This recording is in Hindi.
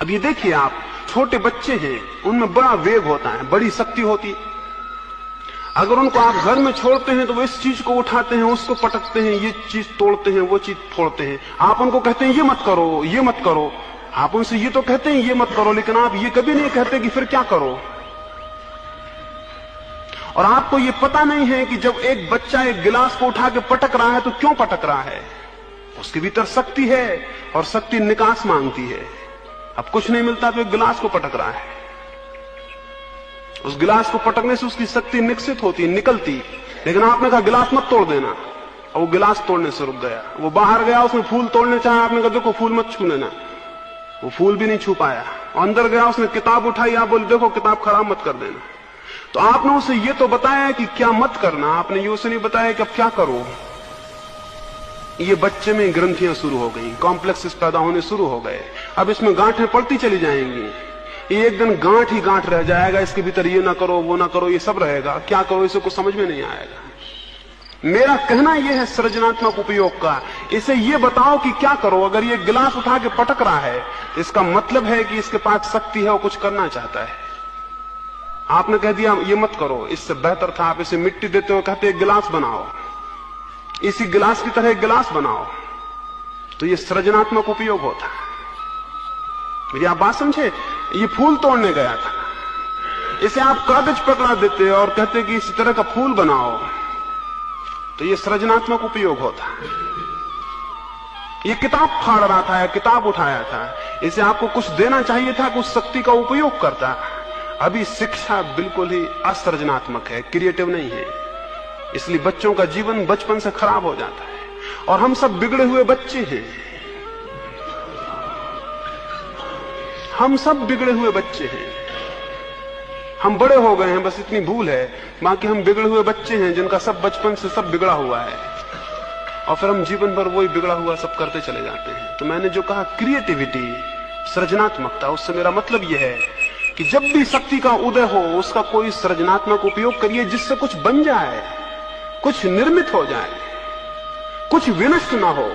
अब ये देखिए आप, छोटे बच्चे हैं, उनमें बड़ा वेग होता है, बड़ी शक्ति होती है। अगर उनको आप घर में छोड़ते हैं तो वो इस चीज को उठाते हैं, उसको पटकते हैं, ये चीज तोड़ते हैं, वो चीज फोड़ते हैं। आप उनको कहते हैं ये मत करो, ये मत करो। आप उनसे ये तो कहते हैं ये मत करो, लेकिन आप ये कभी नहीं कहते कि फिर क्या करो। और आपको ये पता नहीं है कि जब एक बच्चा एक गिलास को उठा के पटक रहा है तो क्यों पटक रहा है। उसके भीतर शक्ति है और शक्ति निकास मांगती है। अब कुछ नहीं मिलता तो एक गिलास को पटक रहा है। उस गिलास को पटकने से उसकी शक्ति निकसित होती, निकलती। लेकिन आपने कहा गिलास मत तोड़ देना, और वो गिलास तोड़ने से रुक गया। वो बाहर गया, उसने फूल तोड़ने चाहा, आपने कहा देखो फूल मत छू लेना, वो फूल भी नहीं छू पाया। अंदर गया, उसने किताब उठाई, आप बोले देखो किताब खराब मत कर देना। तो आपने उसे ये तो बताया कि क्या मत करना, आपने ये उसे नहीं बताया कि अब क्या करो। ये बच्चे में ग्रंथियां शुरू हो गई, कॉम्प्लेक्सेस पैदा होने शुरू हो गए। अब इसमें गांठें पड़ती चली जाएंगी। एक दिन गांठ ही गांठ रह जाएगा, इसके भीतर ये ना करो, वो ना करो, ये सब रहेगा। क्या करो इसे कुछ समझ में नहीं आएगा। मेरा कहना यह है सृजनात्मक उपयोग का, इसे ये बताओ कि क्या करो। अगर ये गिलास उठा के पटक रहा है, इसका मतलब है कि इसके पास शक्ति है, वो कुछ करना चाहता है। आपने कह दिया ये मत करो, इससे बेहतर था आप इसे मिट्टी देते हो, कहते एक गिलास बनाओ, इसी गिलास की तरह एक गिलास बनाओ। तो ये सृजनात्मक उपयोग होता है। मेरी आप बात समझे। ये फूल तोड़ने गया था, इसे आप कागज पकड़ा देते और कहते कि इसी तरह का फूल बनाओ, तो ये सृजनात्मक उपयोग होता है। ये किताब फाड़ रहा था या किताब उठाया था, इसे आपको कुछ देना चाहिए था, कुछ शक्ति का उपयोग करता। अभी शिक्षा बिल्कुल ही असृजनात्मक है, क्रिएटिव नहीं है। इसलिए बच्चों का जीवन बचपन से खराब हो जाता है। और हम सब बिगड़े हुए बच्चे हैं, हम सब बिगड़े हुए बच्चे हैं। हम बड़े हो गए हैं, बस इतनी भूल है, बाकी हम बिगड़े हुए बच्चे हैं जिनका सब बचपन से सब बिगड़ा हुआ है। और फिर हम जीवन भर वही बिगड़ा हुआ सब करते चले जाते हैं। तो मैंने जो कहा क्रिएटिविटी, सृजनात्मकता, उससे मेरा मतलब यह है कि जब भी शक्ति का उदय हो, उसका कोई सृजनात्मक उपयोग करिए, जिससे कुछ बन जाए, कुछ निर्मित हो जाए, कुछ विनष्ट ना हो।